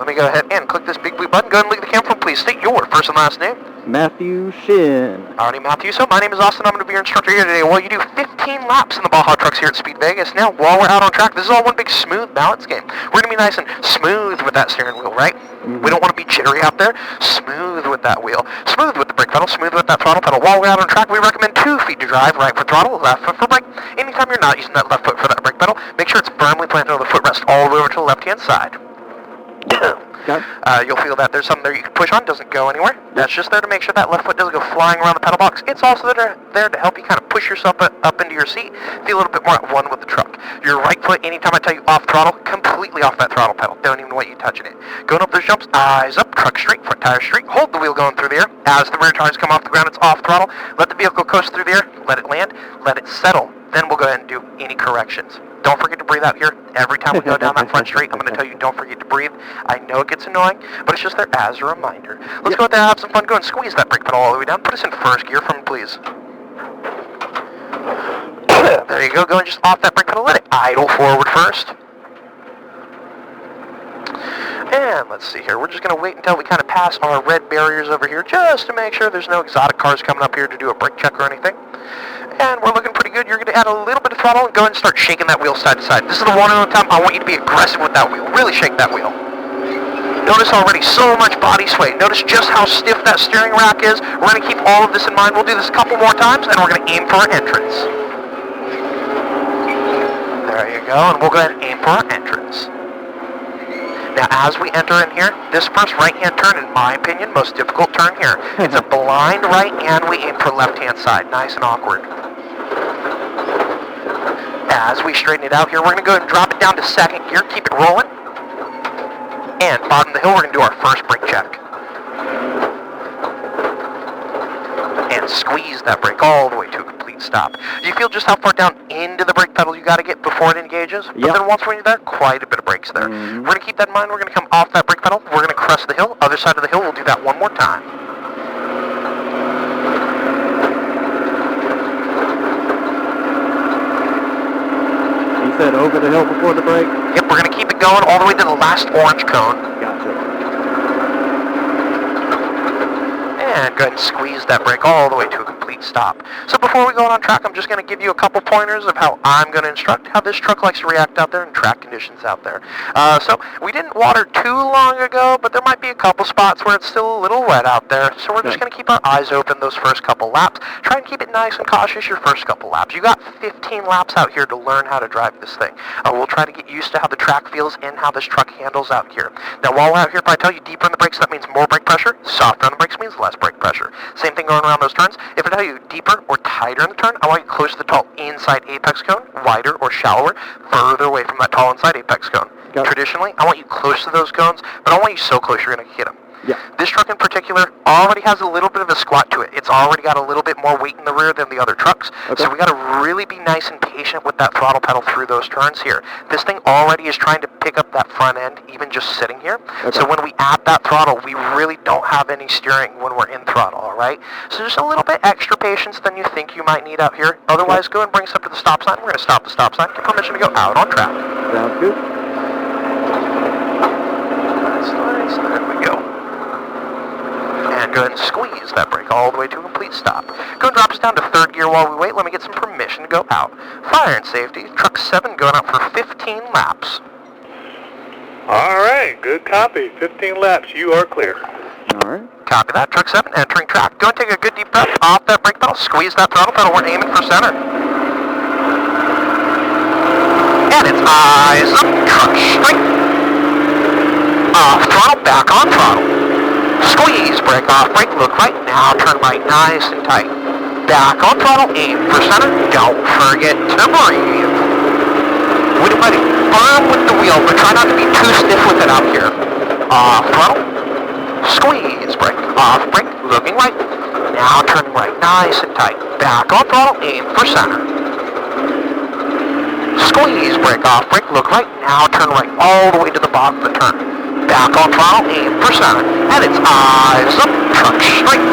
let me go ahead and click this big blue button. Go ahead and look at the camera, please state your first and last name. Matthew Shin. Alrighty, Matthew. So my name is Austin. I'm going to be your instructor here today. Well, you do 15 laps in the Baja trucks here at Speed Vegas. Now, while we're out on track, this is all one big smooth balance game. We're going to be nice and smooth with that steering wheel, right? We don't want to be jittery out there. Smooth with that wheel. Smooth with the brake pedal. Smooth with that throttle pedal. While we're out on track, we recommend 2 feet to drive. Right foot throttle, left foot for brake. Anytime you're not using that left foot for that brake pedal, make sure it's firmly planted on the footrest all the way over to the left-hand side. Okay. You'll feel that there's something there you can push on, doesn't go anywhere. That's just there to make sure that left foot doesn't go flying around the pedal box. It's also there to help you kind of push yourself up into your seat, feel a little bit more at one with the truck. Your right foot, anytime I tell you off throttle, completely off that throttle pedal. Don't even want you touching it. Going up those jumps, eyes up, truck straight, front tire straight, hold the wheel going through the air. As the rear tires come off the ground, it's off throttle. Let the vehicle coast through the air, let it land, let it settle. Then we'll go ahead and do any corrections. Don't forget to breathe out here. Every time we go down that front straight, I'm going to tell you don't forget to breathe. I know it gets annoying, but it's just there as a reminder. Let's go out there and have some fun. Go and squeeze that brake pedal all the way down. Put us in first gear for me, please. There you go. Go and just off that brake pedal. Let it idle forward first. And let's see here. We're just going to wait until we kind of pass our red barriers over here just to make sure there's no exotic cars coming up here to do a brake check or anything. And we're looking pretty good. You're going to add a little bit of throttle and go ahead and start shaking that wheel side to side. This is the one and only time I want you to be aggressive with that wheel. Really shake that wheel. Notice already so much body sway. Notice just how stiff that steering rack is. We're going to keep all of this in mind. We'll do this a couple more times, and we're going to aim for our entrance. There you go, and we'll go ahead and aim for our entrance. Now, as we enter in here, this first right-hand turn, in my opinion, most difficult turn here. It's a blind right, and we aim for left-hand side. Nice and awkward. As we straighten it out here, we're going to go ahead and drop it down to second gear, keep it rolling. And bottom of the hill, we're going to do our first brake check. And squeeze that brake all the way to a complete stop. Do you feel just how far down into the brake pedal you got to get before it engages? Yep. But then once we're in there, quite a bit of brakes there. We're going to keep that in mind. We're going to come off that brake pedal. We're going to crest the hill. Other side of the hill, we'll do that one more time. You said over the hill before the brake? Yep, we're going to keep it going all the way to the last orange cone. Gotcha. And go ahead and squeeze that brake all the way to a complete stop. So before we go on track, I'm just going to give you a couple pointers of how I'm going to instruct how this truck likes to react out there in track conditions out there. So we didn't water too long ago, but there might be a couple spots where it's still a little wet out there. So we're just going to keep our eyes open those first couple laps. Try and keep it nice and cautious your first couple laps. You got 15 laps out here to learn how to drive this thing. We'll try to get used to how the track feels and how this truck handles out here. Now while we're out here, if I tell you deeper in the brakes, that means more brake pressure. Softer on the brakes means less brake pressure. Same thing going around those turns. If I tell you deeper or tighter in the turn, I want you close to the tall inside apex cone, wider or shallower, further away from that tall inside apex cone. Traditionally, I want you close to those cones, but I don't want you so close you're going to hit them. Yeah. This truck in particular already has a little bit of a squat to it. It's already got a little bit more weight in the rear than the other trucks. Okay. So we got to really be nice and patient with that throttle pedal through those turns here. This thing already is trying to pick up that front end, even just sitting here. Okay. So when we add that throttle, we really don't have any steering when we're in throttle, all right? So just a little bit extra patience than you think you might need out here. Otherwise, go and bring us up to the stop sign. We're going to stop the stop sign. Get permission to go out on track. Sounds good. Nice. There we go. And go ahead and squeeze that brake all the way to a complete stop. Go and drop us down to third gear while we wait. Let me get some permission to go out. Fire and safety. Truck 7 going out for 15 laps. All right, good copy. 15 laps. You are clear. All right. Copy that. Truck 7 entering track. Go and take a good deep breath off that brake pedal. Squeeze that throttle pedal. We're aiming for center. And it's eyes up. Truck straight. Off throttle. Back on throttle. Squeeze, brake off, brake, look right, now turn right, nice and tight. Back on throttle, aim for center, don't forget to breathe. We want to be firm with the wheel, but try not to be too stiff with it out here. Off throttle, squeeze, brake, off, brake, looking right, now turning right, nice and tight. Back on throttle, aim for center. Squeeze, brake off, brake, look right, now turn right, all the way to the bottom of the turn. Back on throttle, aim for center, and it's eyes up, truck straight.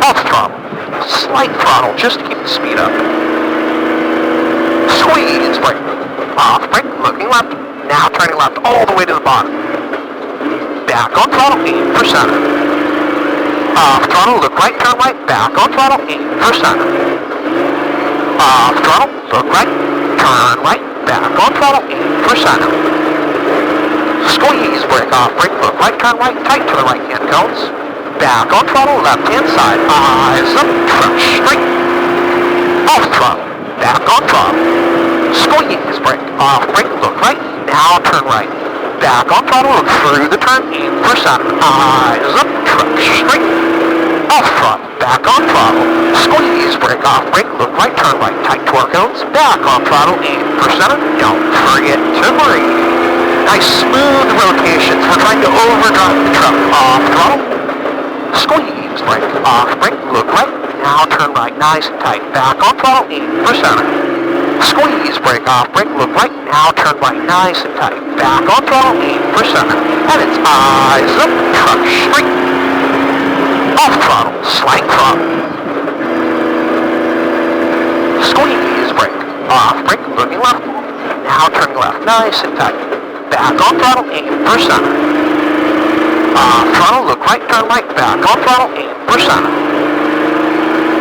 Off throttle, slight throttle, just to keep the speed up. Squeeze brake, off brake, looking left, Now turning left all the way to the bottom. Back on throttle, aim for center. Off throttle, look right, turn right. Back on throttle, aim for center. Off throttle, look right, turn right. Back on throttle, aim for center. Squeeze, brake off, brake, look right, turn right, tight to the right hand cones. Back on throttle, left hand side, eyes up, truck straight. Off throttle, back on throttle. Squeeze, brake off, brake, look right, now turn right. Back on throttle, look through the turn, aim for center, eyes up, truck straight. Off throttle, back on throttle. Squeeze, brake off, brake, look right, turn right, tight torque cones. Back on throttle, aim for center, don't forget to breathe. Nice smooth rotations. We're trying to overdrive the truck. Off throttle. Squeeze, brake, off, brake, look right, now turn right, nice and tight. Back on throttle, aim for center. Squeeze, brake, off, brake, look right, now turn right, nice and tight. Back on throttle, aim for center. And it's eyes up, truck straight. Off throttle, slight throttle. Squeeze, brake, off, brake, looking left. Now turning left, nice and tight. Back on throttle, aim for center. Off throttle, look right, turn right. Back on throttle, aim for center.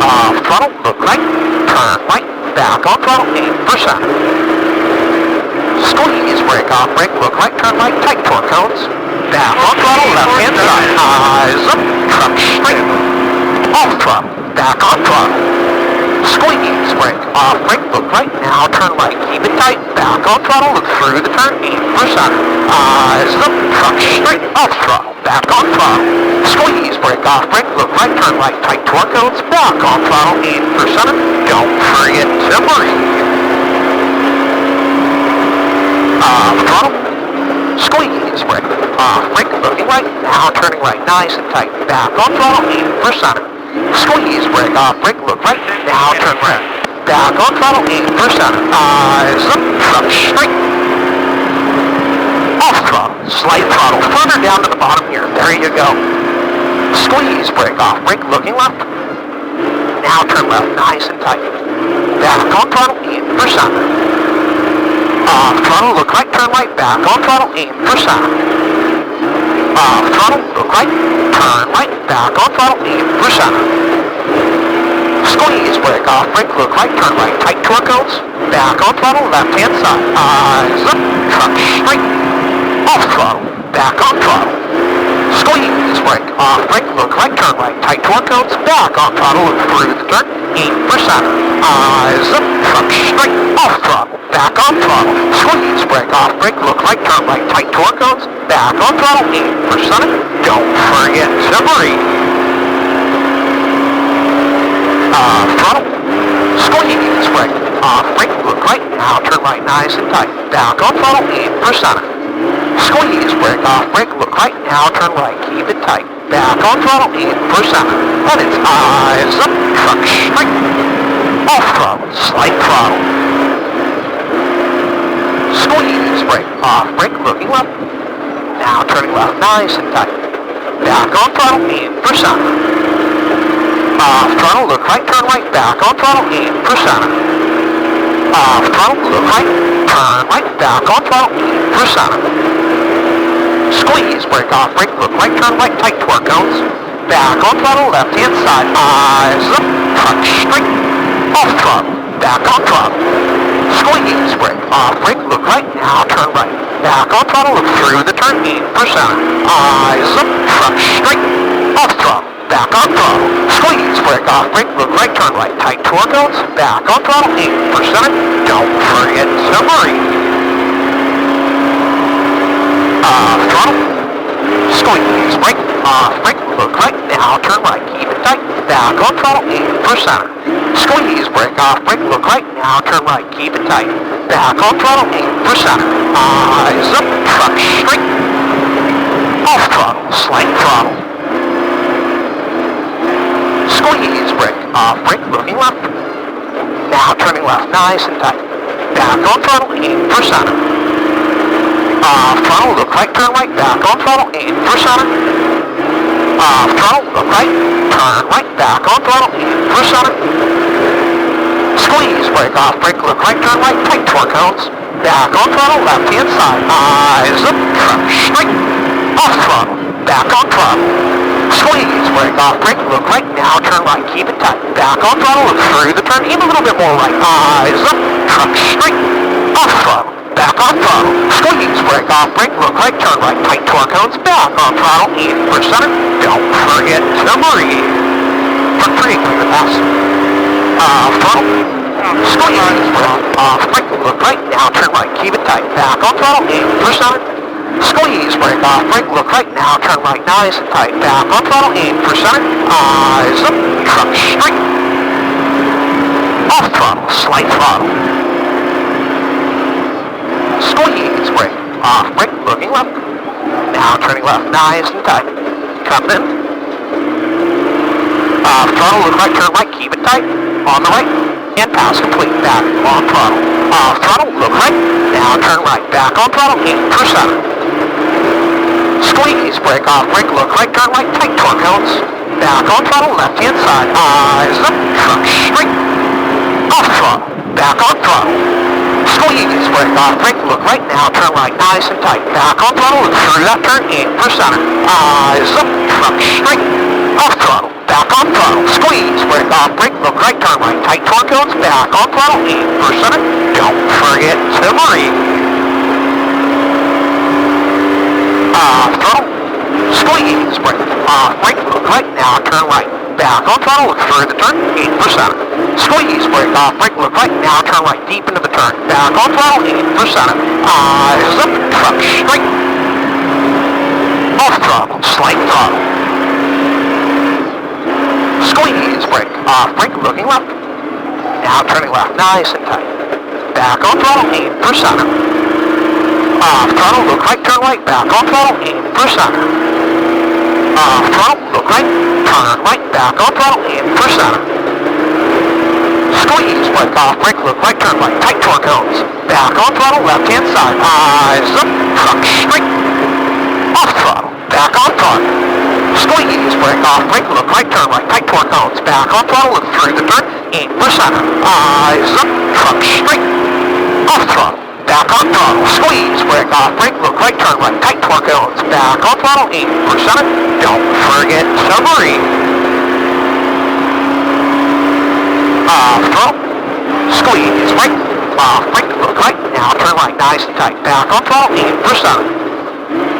Off throttle, look right, turn right. Back on throttle, aim for center. Squeeze, brake off, brake, look right, turn right, tight torque cones. Back on throttle, left hand side, eyes up, truck straight. Off throttle, back on throttle. Squeeze, brake, off, brake, look right, now turn right, keep it tight, back on throttle, look through the turn, aim for center, eyes up, truck straight, off throttle, back on throttle, squeeze, brake, off, brake, look right, turn right, tight torque cones, back on throttle, aim for center, don't forget to breathe. Off throttle, squeeze, brake, off, brake, looking right, now turning right, nice and tight, back on throttle, aim for center. Squeeze, brake off, brake, look right, now turn right. Back on throttle, aim for center, eyes up, truck straight. Off throttle, slight throttle, further down to the bottom here, there you go. Squeeze, brake off, brake, looking left. Now turn left, nice and tight. Back on throttle, aim for center. Off throttle, look right, turn right, back on throttle, aim for center. Off throttle, look right, turn right, back on throttle, aim for center. Squeeze, brake off, brake, look right, turn right, tight torque cones. Back on throttle, left hand side, eyes up, truck straight. Off throttle, back on throttle. Squeeze, brake off, brake, look right, turn right, tight torque cones. Back on throttle, look through the turn, aim for center. Eyes up, truck straight, off throttle, back on throttle. Squeeze, brake off, brake, look right, turn right, tight torque cones. Back on throttle, aim for center, don't forget to breathe. Off throttle, squeeze, brake, off, brake, look right, now turn right, nice and tight. Back on throttle, aim for center. Squeeze, brake off, brake, look right, now turn right, keep it tight. Back on throttle, aim for center. And it's eyes up, truck straight. Off throttle, slight throttle. Squeeze, brake off, brake, looking left. Now turning left, nice and tight. Back on throttle, aim for center. Off throttle, look right, turn right, back on throttle, aim for center. Off throttle, look right, turn right, back on throttle, aim for center. Squeeze, brake off, brake, look right, turn right, tight torque cones. Back on throttle, left hand side, eyes up, truck straight. Off throttle, back on throttle. Squeeze, brake off, brake, look right, now turn right. Back on throttle, look through the turn, aim for center. Eyes up, truck straight. Off throttle, back on throttle. Squeeze, brake off, brake, look right, turn right, tight torque cones. Back on throttle, aim for center. Don't forget to breathe. Off throttle, squeeze, brake off, brake, look right, now turn right, keep it tight. Back on throttle, aim for center. Squeeze, brake off, brake, look right, now turn right, keep it tight. Back on throttle, aim for center. Eyes up, truck straight. Off throttle, slight throttle. Squeeze, brake off, brake, looking left. Now turning left, nice and tight. Back on throttle, aim for center. Off throttle, look right, turn right, back on throttle, aim for center. Off throttle, look right, turn right, back on throttle, aim for center. Squeeze, brake off, brake, look right, turn right, tight torque cones. back on throttle, left-hand side, eyes up, truck straight, off throttle, back on throttle, squeeze, brake off, brake, look right, now turn right, keep it tight, back on throttle, look through the turn, even a little bit more right, eyes up, truck straight, off throttle, back on throttle, squeeze, brake off, brake, look right, turn right, tight torque cones, back on throttle, in for center, don't forget to breathe, for 3, clear the pass, throttle, squeeze, brake off, brake, look right, now turn right, keep it tight, back on throttle, in for center, squeeze, brake off, brake, look right, now turn right, nice and tight, back on throttle, in for center, eyes up, truck straight, off throttle, slight throttle, squeeze, brake off, brake, looking left, now turning left, nice and tight, coming in, throttle, look right, turn right, keep it tight, on the right, and pass complete, back on throttle, off throttle, look right, now turn right, back on throttle, in for center, squeeze, brake off, brake, look right, turn right, tight torque cones, back on throttle, left-hand side, eyes up, truck straight, off throttle, back on throttle, squeeze, brake off, brake, look right, now turn right, nice and tight, back on throttle, look through that turn, in for center, eyes up, truck straight, off throttle, back on throttle, squeeze, brake off, brake, look right, turn right, tight torque cones, back on throttle, in for center, don't forget to breathe, throttle, squeeze, brake off, brake, look right, now turn right, back on throttle, look through the turn, in for center, squeeze, brake off, brake, look right, now turn right, deep into the turn, back on throttle, in for center, eyes up, truck straight, off throttle, slight throttle, squeeze, brake off, brake, looking left, now turning left, nice and tight, back on throttle, in for center, off throttle, look right, turn right, back on throttle, in for center, off throttle, look right, turn right, back on throttle, in for center, squeeze, brake off, brake, look right, turn right, tight torque cones, back on throttle, left-hand side, eyes up, truck straight, off throttle, back on throttle, squeeze, brake off, brake, look right, turn right, tight torque cones, back on throttle, look through the turn, in for center, eyes up, truck straight, off throttle, back on throttle, squeeze, brake off, brake, look right, turn right, tight torque cones, back on throttle, in for center, don't forget to breathe, throttle, squeeze, brake, off, brake, look right, now turn right, nice and tight, back on throttle, in for center,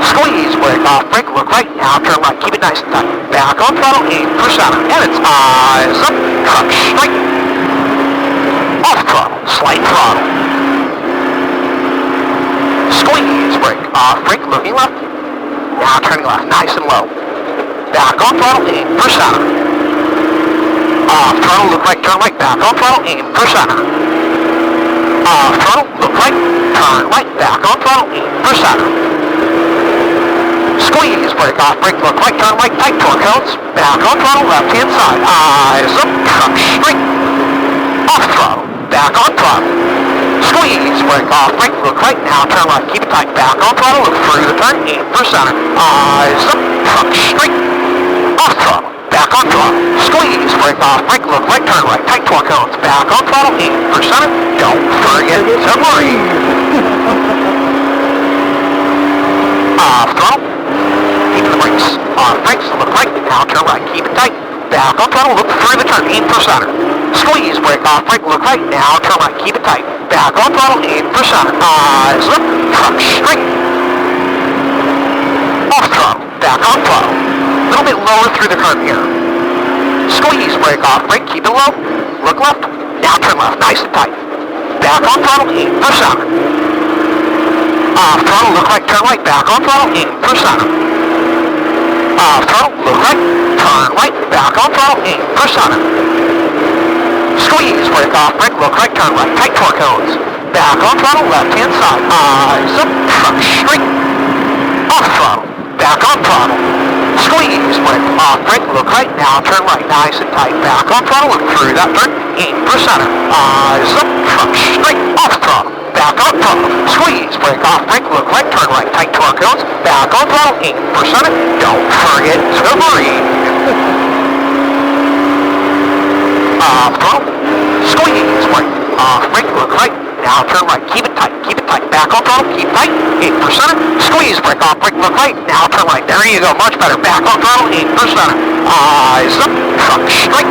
squeeze, brake off, brake, look right, now turn right, keep it nice and tight, back on throttle, in for center, and it's eyes up, truck straight, off throttle, slight throttle, squeeze, brake off, brake, looking left, now turning left, nice and low, back on throttle, in for center, off throttle, look right, turn right, back on throttle, in for center, off throttle, look right, turn right, back on throttle, in for center, squeeze, brake off, brake, look right, turn right, tight torque cones, back on throttle, left-hand side, eyes up, truck straight, off throttle, back on throttle, squeeze, brake off, brake, look right, now turn right, keep it tight, back on throttle, look through the turn, in for center, eyes up, truck straight, off throttle, back on throttle, squeeze, brake off, brake, look right, turn right, tight torque cones, back on throttle, in for center, don't forget to breathe, throttle, keep the brakes, on brakes, look right, now turn right, keep it tight, back on throttle, look through the turn, in for center, squeeze, brake off, brake, look right, now turn right, keep it tight, back on throttle, in for center, eyes up, truck straight, off throttle, back on throttle, a little bit lower through the curve here, squeeze, brake off, brake, keep it low, look left, now turn left, nice and tight, back on throttle, in for center, off throttle, look right, turn right, back on throttle, in for center, off throttle, look right, turn right, back on throttle, in for center, squeeze, brake off, brake, look right, turn right, tight torque cones, back on throttle, left-hand side, eyes up, truck straight, off throttle, back on throttle, squeeze, brake off, brake, look right, now turn right, nice and tight, back on throttle, look through that turn, in for center, eyes up, truck straight, off throttle, back on throttle, squeeze, brake off, brake, look right, turn right, tight torque cones, back on throttle, in for center, don't forget to breathe, throttle, squeeze, brake off, brake, look right, now turn right, keep it tight, back on throttle, keep tight, 8%, squeeze, brake off, brake, look right, now turn right, there you go, much better, back on throttle, 8%, eyes up, truck straight,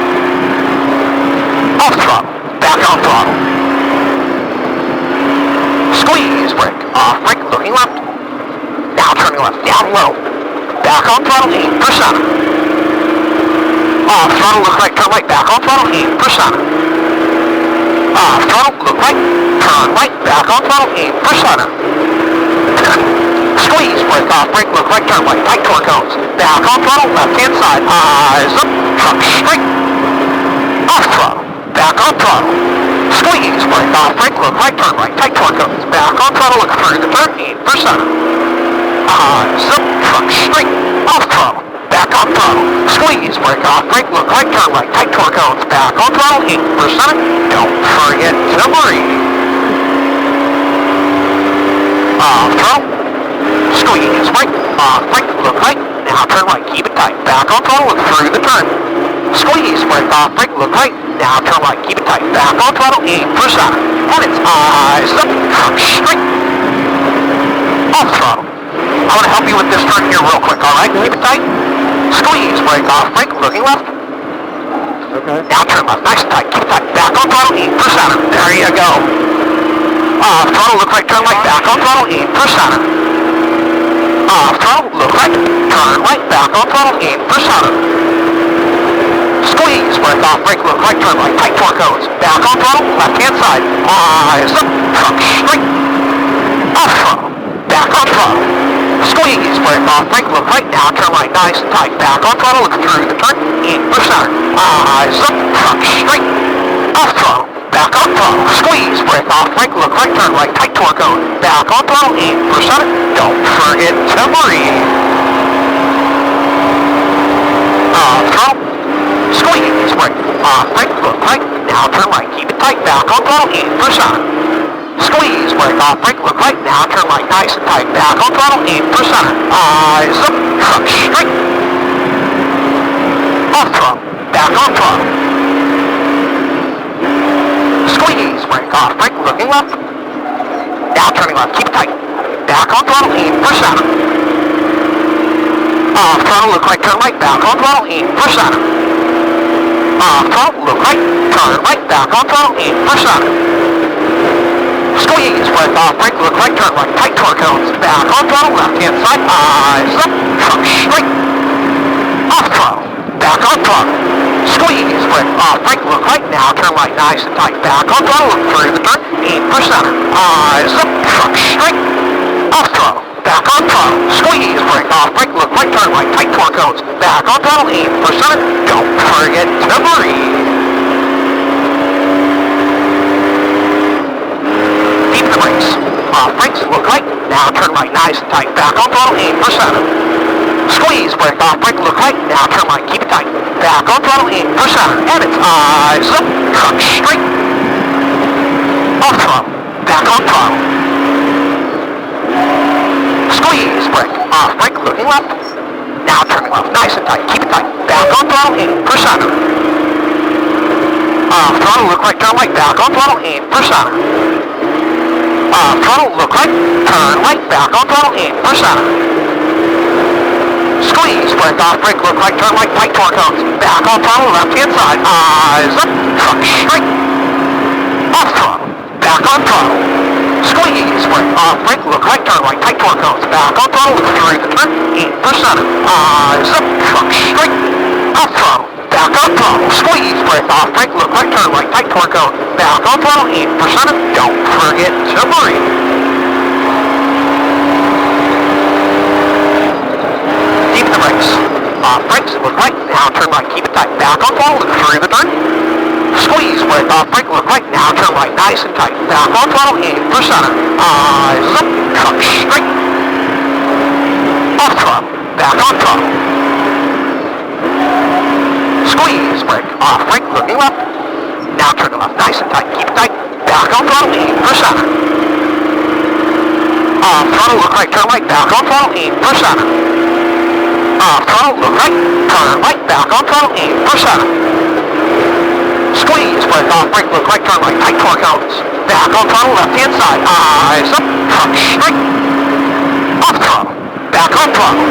off throttle, back on throttle, squeeze, brake, off, brake, looking left, now turning left, down low, back on throttle, 8%, off throttle, look right, turn right, back on throttle, 8%. Off throttle, look right, turn right, back on throttle, 8%. Squeeze, brake off, brake, look right, turn right, tight torque cones. Back on throttle, left hand side, eyes up, truck straight. Off throttle, back on throttle. Squeeze, brake off, brake, look right, turn right, tight torque cones. Back on throttle, look through the turn, 8%. Eyes up, truck straight, off throttle. Back on throttle, squeeze, brake off, brake, look right, turn right, tight torque cones, back on throttle, 8%, don't forget to breathe. Off throttle, squeeze, brake, off, brake, look right, now turn right, keep it tight, back on throttle, look through the turn. Squeeze, brake off, brake, look right, now turn right, keep it tight, back on throttle, 8%, and it's eyes up, truck straight. Off throttle. I want to help you with this turn here real quick, alright? Keep it tight. Squeeze, brake off, brake, looking left. Okay. Now turn left, nice and tight, keep it tight. Back on throttle, 8%. There you go. Off throttle, look right, turn right, back on throttle, 8%. Off throttle, look right, turn right, back on throttle, 8%. Squeeze, brake off, brake, look right, turn right, tight torque cones. Back on throttle, left hand side. Eyes up, truck straight. Off throttle, back on throttle. Squeeze, brake off, brake, look right, now turn right, nice and tight, back on throttle, look through the turn, 8%, eyes up, truck straight, off throttle, back on throttle, squeeze, brake off, brake, look right, turn right, tight torque cone, back on throttle, 8%, don't forget to breathe. Off throttle, squeeze, brake off, brake, look right, now turn right, keep it tight, back on throttle, 8%. Squeeze, brake off, brake, look right, now turn right, nice and tight, back on throttle, 8%, eyes up, truck straight, off throttle, back on throttle, squeeze, brake off, brake, looking left, now turning left, keep it tight, back on throttle, 8%, off throttle, look right, turn right, back on throttle, 8%, off throttle, look right, turn right, back on throttle, 8%. Squeeze, brake off, brake, look right, turn right, tight torque cones, back on throttle, left hand side, eyes up, truck straight, off throttle, back on throttle, squeeze, brake off, brake, look right, now turn right, nice and tight, back on throttle, look through the turn, 8%, eyes up, truck straight, off throttle, back on throttle, squeeze, brake off, brake, look right, turn right, tight torque cones, back on throttle, 8%, don't forget to breathe. Off brakes, look right, now turn right, nice and tight, back on throttle, 8%. Squeeze, brake off, brake, look right, now turn right, keep it tight, back on throttle, 8%, and it's eyes up, truck straight, off throttle, back on throttle. Squeeze, brake off, brake, looking left, now turning left, nice and tight, keep it tight, back on throttle, 8%. Off throttle, look right, turn right, back on throttle, 8%. Off throttle, look right, turn right, back on throttle, 8%. Squeeze, brake off, brake, look right, turn right, tight torque cones. Back on throttle, left hand side, eyes up, truck straight. Off throttle, back on throttle. Squeeze, brake off, brake, look right, turn right, tight torque cones. Back on throttle, look through the turn, 8%. Eyes up, truck straight. Off throttle, back on throttle. Squeeze, brake off, brake, look right, turn right, tight torque cone. Back on throttle, 8%, don't forget to breathe. Deep the brakes. Off brakes, look right, now turn right, keep it tight. Back on throttle, look through the turn. Squeeze, brake off, brake, look right, now turn right, nice and tight. Back on throttle, 8%. Eyes up, truck straight. Off throttle, back on throttle. Squeeze, brake off, brake, looking left. Now turn to left, nice and tight, keep it tight, back on throttle, 8%. Off throttle, look right, turn right, back on throttle, 8%. Off throttle, look right, turn right, back on throttle, 8%. Squeeze, brake off, brake, look right, turn right, tight torque cones. back on throttle, left-hand side, eyes up, truck straight, off throttle, back on throttle,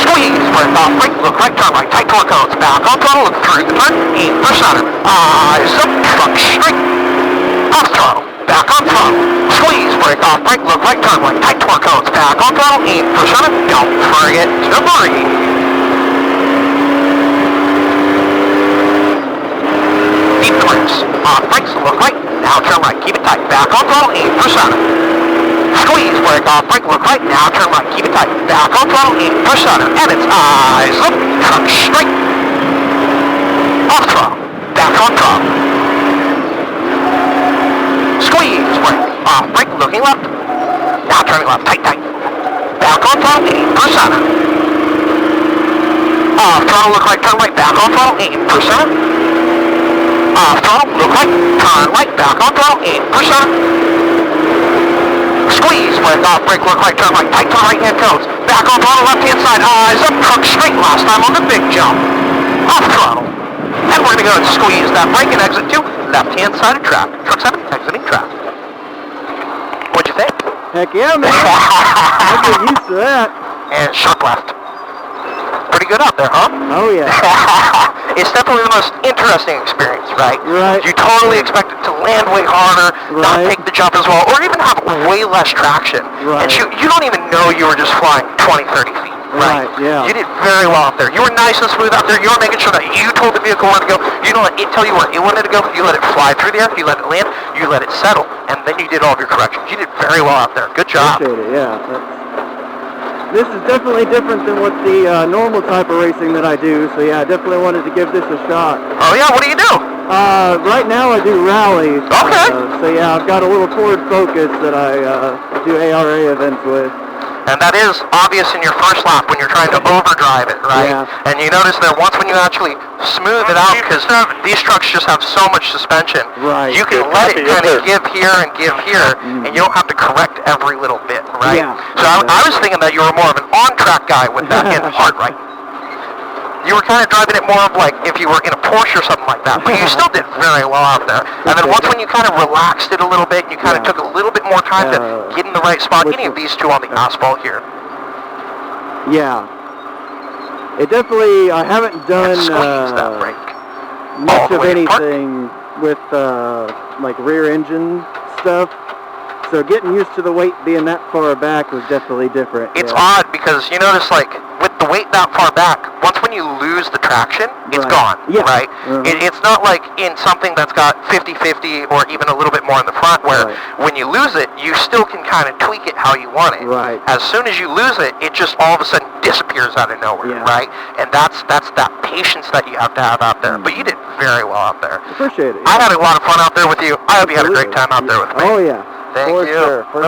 squeeze, brake off, brake, look right, turn right, tight torque cones, back on throttle, look through the turn, aim for center, eyes up, truck straight, off throttle, back on throttle, squeeze, brake off, brake, look right, turn right, tight torque cones, back on throttle, aim for center, don't forget to breathe. Deep brakes, off brakes, look right, now turn right, keep it tight, back on throttle, aim for center. Squeeze, brake off, brake, look right, now turn right, keep it tight, back on throttle, aim for center. And it's eyes up, truck straight, off throttle, back on throttle. Squeeze, brake, off brake, looking left, now turning left, tight, tight, back on throttle, aim for center. Off throttle, look right, turn right, back on throttle, aim for center. Off throttle, look right, turn right, back on throttle, aim for center. Squeeze, brake off, brake, look right, turn right, tight to right hand cones. Back on throttle, left hand side, eyes up, truck straight, last time on the big jump. Off throttle. And we're going to go and squeeze that brake and exit to left hand side of track. Truck 7, exiting track. What'd you think? Heck yeah, man. I get used to that. And sharp left. Pretty good out there, huh? Oh, yeah. It's definitely the most interesting experience, right? Right. You totally expect it to land way harder, not Right. take the jump as well, or even have way less traction. Right. And you don't even know you were just flying 20, 30 feet, right? Right, yeah. You did very well out there. You were nice and smooth out there. You were making sure that you told the vehicle where to go. You don't let it tell you where it wanted to go. You let it fly through the air. You let it land. You let it settle. And then you did all of your corrections. You did very well out there. Good job. Appreciate it, yeah. This is definitely different than what the normal type of racing that I do, so yeah, I definitely wanted to give this a shot. Oh, yeah? What do you do? Right now I do rallies. Okay. So yeah, I've got a little Ford Focus that I do ARA events with. And that is obvious in your first lap when you're trying to overdrive it, right? Yeah. And you notice that once when you actually smooth it out, because these trucks just have so much suspension, Right. you can let it kind of give here, and you don't have to correct every little bit, right? Yeah. So I was thinking that you were more of an on-track guy with that in hard right. You were kind of driving it more of like if you were in a Porsche or something like that, but you still did very well out there. And then once when you kind of relaxed it a little bit, and you kind of took a little bit more time to get in the right spot, any of these two on the asphalt here. Yeah. It definitely, I haven't done Squeeze that brake. much the of way to park. anything with like rear engine stuff. So getting used to the weight being that far back was definitely different. It's yeah. odd because you notice like with the weight that far back, once when you lose the traction, it's Right. gone, Yeah. right? Uh-huh. It's not like in something that's got 50-50 or even a little bit more in the front where Right. when you lose it, you still can kind of tweak it how you want it. Right. As soon as you lose it, it just all of a sudden disappears out of nowhere, Yeah. right? And that's that patience that you have to have out there. But you did very well out there. Appreciate it. I had a lot of fun out there with you. I hope you had a great Absolutely. time out there with me. Oh yeah. Thank For you. sure. For